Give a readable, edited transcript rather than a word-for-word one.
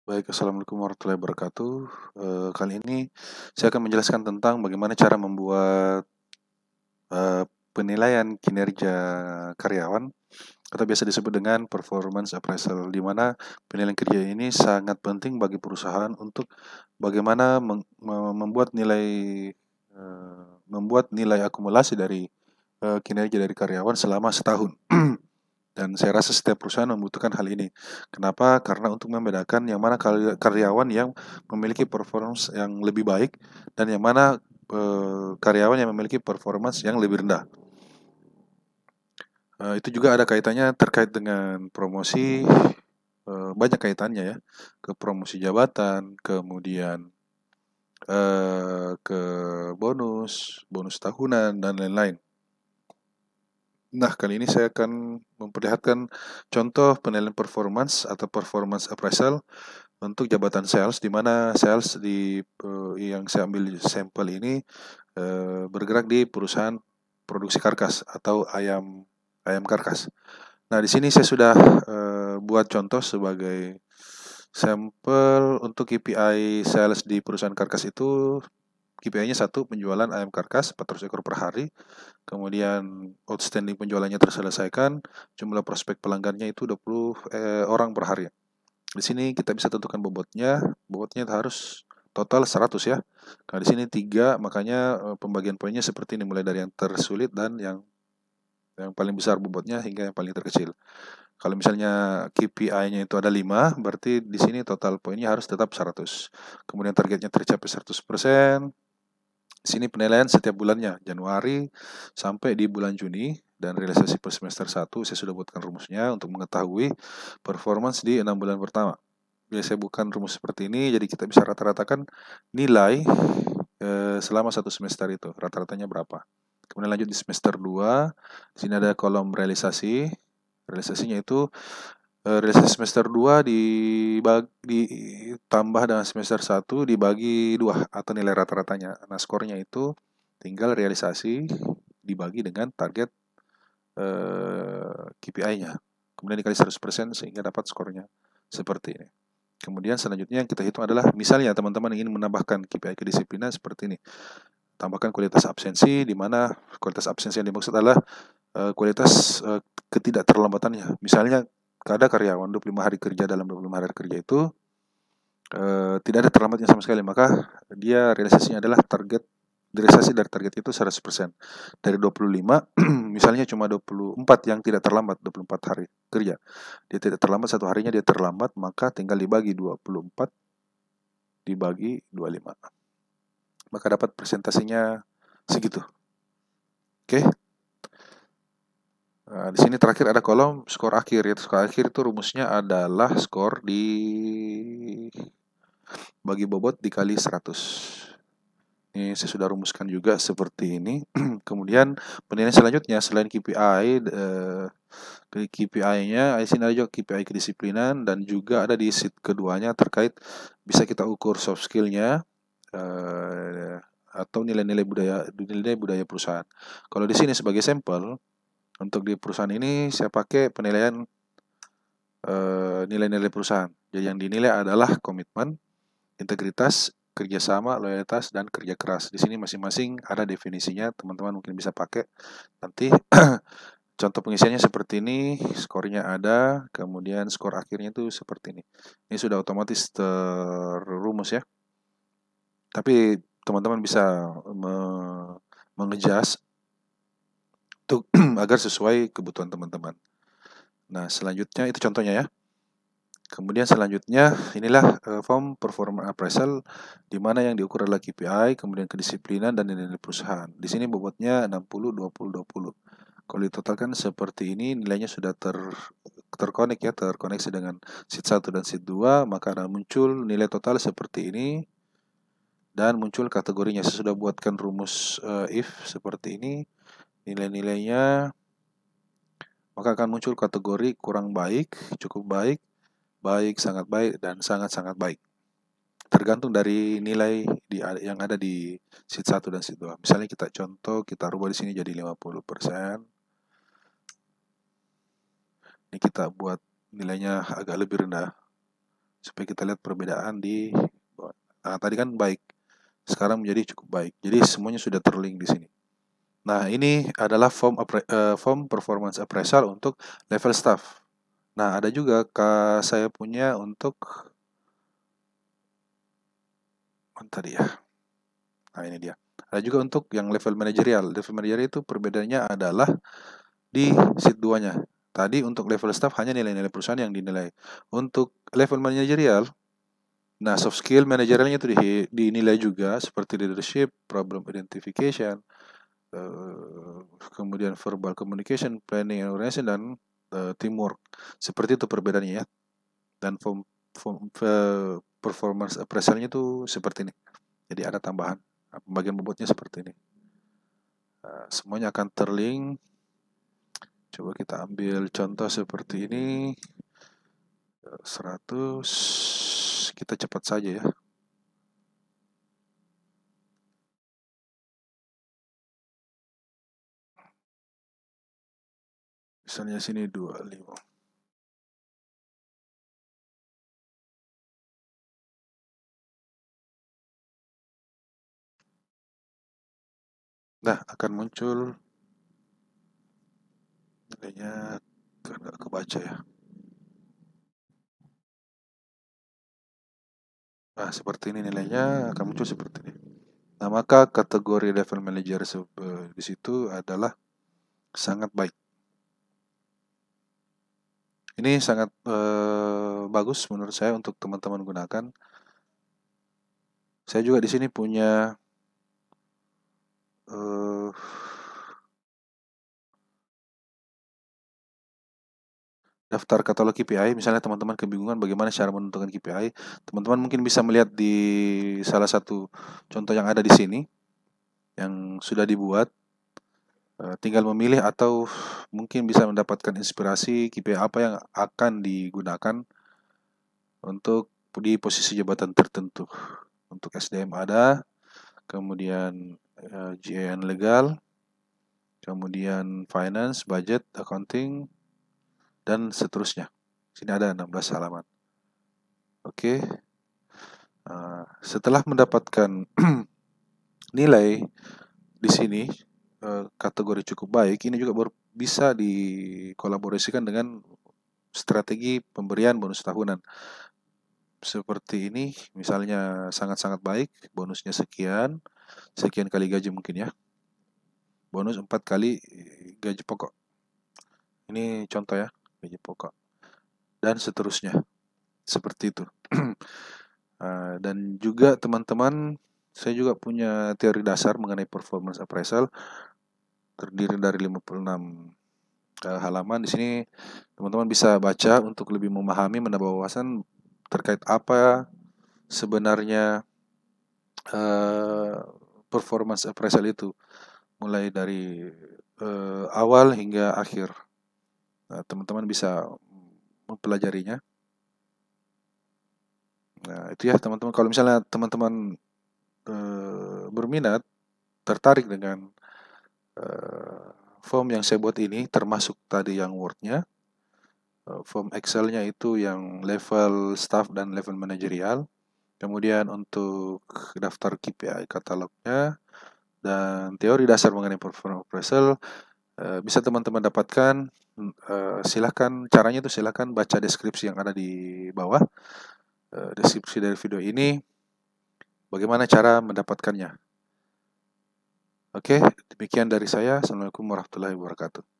Baik, Assalamualaikum warahmatullahi wabarakatuh. Kali ini saya akan menjelaskan tentang bagaimana cara membuat eh, penilaian kinerja karyawan atau biasa disebut dengan performance appraisal, di mana penilaian kerja ini sangat penting bagi perusahaan untuk bagaimana membuat nilai akumulasi dari kinerja dari karyawan selama setahun. Dan saya rasa setiap perusahaan membutuhkan hal ini. Kenapa? Karena untuk membedakan yang mana karyawan yang memiliki performance yang lebih baik dan yang mana karyawan yang memiliki performance yang lebih rendah. Itu juga ada kaitannya terkait dengan promosi, banyak kaitannya ya, ke promosi jabatan, kemudian ke bonus tahunan dan lain-lain. Nah, kali ini saya akan memperlihatkan contoh penilaian performance atau performance appraisal untuk jabatan sales, di mana sales yang saya ambil sampel ini bergerak di perusahaan produksi karkas atau ayam karkas. Nah, di sini saya sudah buat contoh sebagai sampel untuk KPI sales di perusahaan karkas itu. KPI-nya 1, penjualan ayam karkas 400 ekor per hari. Kemudian outstanding penjualannya terselesaikan, jumlah prospek pelanggannya itu 20 orang per hari. Di sini kita bisa tentukan bobotnya harus total 100 ya. Nah, di sini 3, makanya pembagian poinnya seperti ini, mulai dari yang tersulit dan yang paling besar bobotnya hingga yang paling terkecil. Kalau misalnya KPI-nya itu ada 5, berarti di sini total poinnya harus tetap 100. Kemudian targetnya tercapai 100%. Di sini penilaian setiap bulannya, Januari sampai di bulan Juni, dan realisasi per semester 1 saya sudah buatkan rumusnya untuk mengetahui performance di 6 bulan pertama. Bila saya bukan rumus seperti ini, jadi kita bisa rata-ratakan nilai selama satu semester itu, rata-ratanya berapa. Kemudian lanjut di semester 2, di sini ada kolom realisasi. Realisasinya itu realisasi semester 2 ditambah dengan semester 1 dibagi 2 atau nilai rata-ratanya. Nah, skornya itu tinggal realisasi dibagi dengan target KPI-nya. Kemudian dikali 100% sehingga dapat skornya seperti ini. Kemudian selanjutnya yang kita hitung adalah, misalnya teman-teman ingin menambahkan KPI kedisiplinan seperti ini. Tambahkan kualitas absensi, di mana kualitas absensi yang dimaksud adalah kualitas ketidakterlambatannya. Misalnya ada karyawan 25 hari kerja, dalam 25 hari kerja itu tidak ada terlambatnya sama sekali, maka dia realisasinya adalah realisasi dari target itu 100%. Dari 25, misalnya cuma 24 yang tidak terlambat, 24 hari kerja. Dia tidak terlambat, satu harinya dia terlambat, maka tinggal dibagi 24 dibagi 25. Maka dapat presentasinya segitu. Oke. Nah, di sini terakhir ada kolom skor akhir, ya. Skor akhir itu rumusnya adalah skor bagi bobot dikali 100. Ini saya sudah rumuskan juga seperti ini. Kemudian penilaian selanjutnya selain KPI, KPI-nya, di sini ada juga KPI kedisiplinan, dan juga ada di sheet keduanya terkait bisa kita ukur soft skill-nya atau nilai-nilai budaya perusahaan. Kalau di sini sebagai sampel, untuk di perusahaan ini saya pakai penilaian nilai-nilai perusahaan. Jadi yang dinilai adalah komitmen, integritas, kerjasama, loyalitas, dan kerja keras. Di sini masing-masing ada definisinya, teman-teman mungkin bisa pakai nanti. Contoh pengisiannya seperti ini, skornya ada, kemudian skor akhirnya itu seperti ini. Ini sudah otomatis terumus ya. Tapi teman-teman bisa mengejas untuk agar sesuai kebutuhan teman-teman. Nah, selanjutnya itu contohnya ya. Kemudian selanjutnya inilah form performance appraisal, di mana yang diukur adalah KPI, kemudian kedisiplinan dan nilai perusahaan. Di sini bobotnya 60, 20, 20. Kalau ditotalkan seperti ini, nilainya sudah terkoneksi dengan sheet 1 dan sheet 2, maka akan muncul nilai total seperti ini dan muncul kategorinya. Saya sudah buatkan rumus if seperti ini. Nilai-nilainya, maka akan muncul kategori kurang baik, cukup baik, baik, sangat baik, dan sangat-sangat baik. Tergantung dari nilai yang ada di sheet 1 dan sheet 2. Misalnya kita rubah di sini jadi 50%. Ini kita buat nilainya agak lebih rendah. supaya kita lihat perbedaan di tadi kan baik, sekarang menjadi cukup baik. Jadi semuanya sudah terlink di sini. Nah, ini adalah form performance appraisal untuk level staff. Nah, ada juga saya punya untuk tadi ya. Nah, ini dia. Ada juga untuk yang level manajerial. Level manajerial itu perbedaannya adalah di sheet 2-nya. Tadi untuk level staff hanya nilai-nilai perusahaan yang dinilai. Untuk level manajerial, nah soft skill manajerialnya itu dinilai juga seperti leadership, problem identification, kemudian verbal communication, planning and organization, dan teamwork. Seperti itu perbedaannya ya. Dan performance appraisalnya itu seperti ini. Jadi ada tambahan. Pembagian bobotnya seperti ini. Semuanya akan terlink. Coba kita ambil contoh seperti ini. 100. Kita cepat saja ya. Misalnya sini 25. Nah, akan muncul nilainya, nggak kebaca ya. Nah, seperti ini nilainya akan muncul seperti ini. Nah, maka kategori level manager di situ adalah sangat baik. Ini sangat bagus menurut saya untuk teman-teman gunakan. Saya juga di sini punya daftar katalog KPI. Misalnya teman-teman kebingungan bagaimana cara menentukan KPI, teman-teman mungkin bisa melihat di salah satu contoh yang ada di sini yang sudah dibuat. Tinggal memilih atau mungkin bisa mendapatkan inspirasi KPI apa yang akan digunakan untuk di posisi jabatan tertentu. Untuk SDM ada, kemudian GAN legal, kemudian finance, budget, accounting, dan seterusnya. Sini ada 16 halaman. Oke. Setelah mendapatkan nilai di sini kategori cukup baik, ini juga baru bisa dikolaborasikan dengan strategi pemberian bonus tahunan. Seperti ini, misalnya sangat-sangat baik, bonusnya sekian kali gaji mungkin ya. Bonus 4 kali gaji pokok. Ini contoh ya, gaji pokok. Dan seterusnya. Seperti itu. Dan juga teman-teman, saya juga punya teori dasar mengenai performance appraisal, terdiri dari 56 halaman. Di sini teman-teman bisa baca untuk lebih memahami, menambah wawasan terkait apa sebenarnya performance appraisal itu, mulai dari awal hingga akhir. Nah, teman-teman bisa mempelajarinya. Nah, itu ya teman-teman. Kalau misalnya teman-teman berminat, tertarik dengan form yang saya buat ini, termasuk tadi yang Word-nya, form Excel-nya itu yang level staff dan level manajerial, kemudian untuk daftar KPI katalognya, dan teori dasar mengenai performance appraisal, bisa teman-teman dapatkan. Silahkan, caranya itu silahkan baca deskripsi yang ada di bawah, deskripsi dari video ini, bagaimana cara mendapatkannya. Oke, demikian dari saya. Assalamualaikum warahmatullahi wabarakatuh.